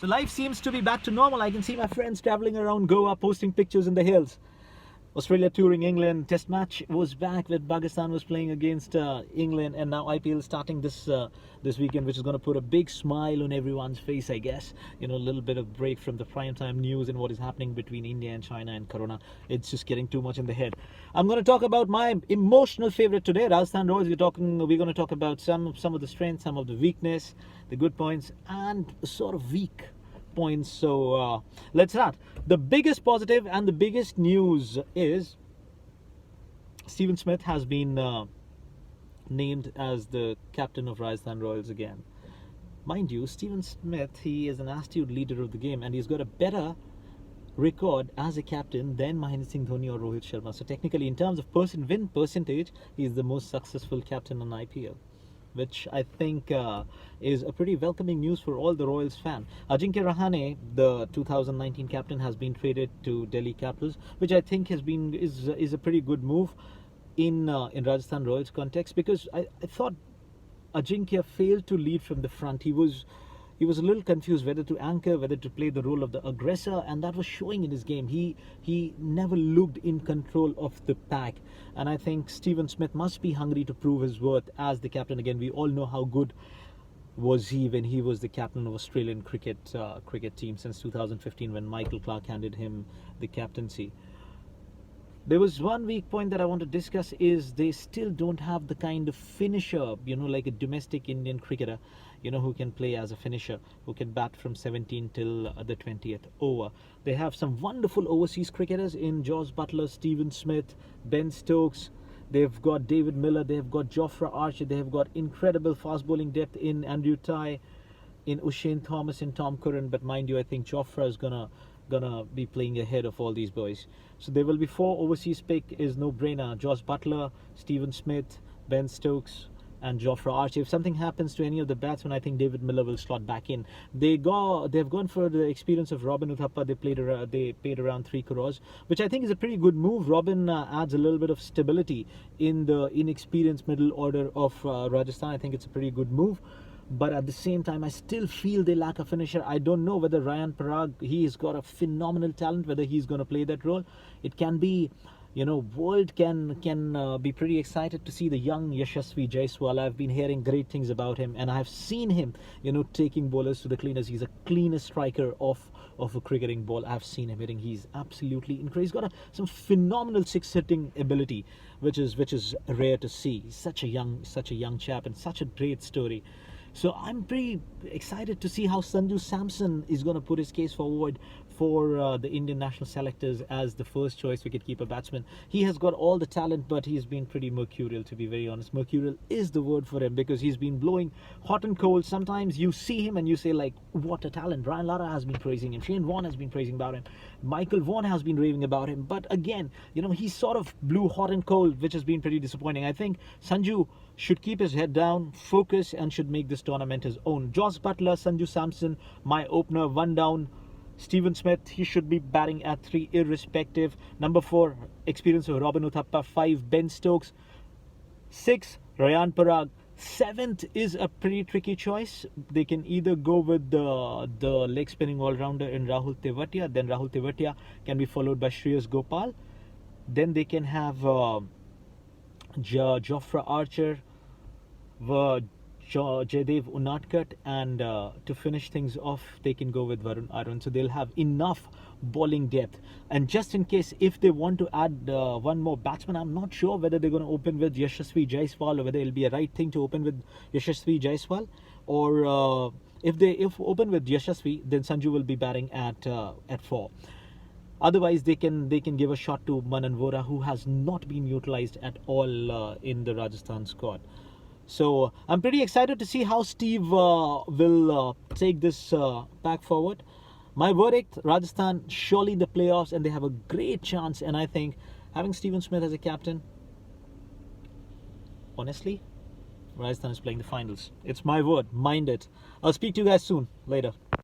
So life seems to be back to normal. I can see my friends traveling around Goa, posting pictures in the hills. Australia touring England. Test match was back with Pakistan was playing against England, and now IPL is starting this weekend, which is going to put a big smile on everyone's face, I guess. You know, a little bit of break from the primetime news and what is happening between India and China and Corona. It's just getting too much in the head. I'm going to talk about my emotional favorite today, Rajasthan Royals. We're going to talk about some of the strengths, some of the weakness, the good points, and sort of weak points. So let's start. The biggest positive and the biggest news is Steven Smith has been named as the captain of Rajasthan Royals again. Mind you, Steven Smith, he is an astute leader of the game, and he's got a better record as a captain than Mahendra Singh Dhoni or Rohit Sharma. So technically, in terms of win percentage, he's the most successful captain on IPL, which I think is a pretty welcoming news for all the Royals fan. Ajinkya Rahane, the 2019 captain, has been traded to Delhi Capitals, which I think is a pretty good move in Rajasthan Royals context, because I thought Ajinkya failed to lead from the front. He was a little confused whether to anchor, whether to play the role of the aggressor, and that was showing in his game. He never looked in control of the pack, and I think Steven Smith must be hungry to prove his worth as the captain again. We all know how good was he when he was the captain of Australian cricket team since 2015, when Michael Clarke handed him the captaincy. There was one weak point that I want to discuss, is they still don't have the kind of finisher, like a domestic Indian cricketer, who can play as a finisher, who can bat from 17 till the 20th over. They have some wonderful overseas cricketers in Jos Buttler, Steven Smith, Ben Stokes. They've got David Miller, they've got Jofra Archer, they've got incredible fast bowling depth in Andrew Tye, in Usain Thomas, and Tom Curran. But mind you, I think Jofra is gonna be playing ahead of all these boys. So there will be 4 overseas pick, is no brainer. Jos Buttler, Steven Smith, Ben Stokes, and Jofra Archer. If something happens to any of the batsmen, I think David Miller will slot back in. They've gone for the experience of Robin Uthappa. They paid around 3 crores, which I think is a pretty good move. Robin adds a little bit of stability in the inexperienced middle order of Rajasthan. I think it's a pretty good move. But at the same time, I still feel they lack a finisher. I don't know whether Ryan Parag, he's got a phenomenal talent, whether he's going to play that role. It can be, world can be pretty excited to see the young Yashasvi Jaiswal. I've been hearing great things about him, and I've seen him, taking bowlers to the cleaners. He's a cleanest striker of a cricketing ball. I've seen him hitting. He's absolutely incredible. He's got some phenomenal six-hitting ability, which is rare to see. He's such a young chap, and such a great story. So I'm pretty excited to see how Sanju Samson is going to put his case forward for the Indian national selectors as the first choice wicketkeeper batsman. He has got all the talent, but he's been pretty mercurial, to be very honest. Mercurial is the word for him, because he's been blowing hot and cold. Sometimes you see him and you say, like, what a talent. Brian Lara has been praising him. Shane Warne has been praising about him. Michael Vaughan has been raving about him. But again, he sort of blew hot and cold, which has been pretty disappointing. I think Sanju should keep his head down, focus, and should make this tournament his own. Jos Buttler, Sanju Samson, my opener, 1 down. Steven Smith, he should be batting at 3 irrespective. Number 4, experience of Robin Uthappa. 5, Ben Stokes. 6, Ryan Parag. 7th is a pretty tricky choice. They can either go with the leg spinning all-rounder in Rahul Tewatia. Then Rahul Tewatia can be followed by Shreyas Gopal. Then they can have Jofra Archer, Jaydev Unadkat, and to finish things off, they can go with Varun Arun. So they'll have enough bowling depth. And just in case, if they want to add one more batsman, I'm not sure whether they're going to open with Yashasvi Jaiswal, or whether it'll be a right thing to open with Yashasvi Jaiswal. Or if open with Yashasvi, then Sanju will be batting at 4. Otherwise, they can give a shot to Manan Vora, who has not been utilized at all in the Rajasthan squad. So I'm pretty excited to see how Steve will take this pack forward. My verdict, Rajasthan surely in the playoffs, and they have a great chance. And I think having Steven Smith as a captain, honestly, Rajasthan is playing the finals. It's my word. Mind it. I'll speak to you guys soon. Later.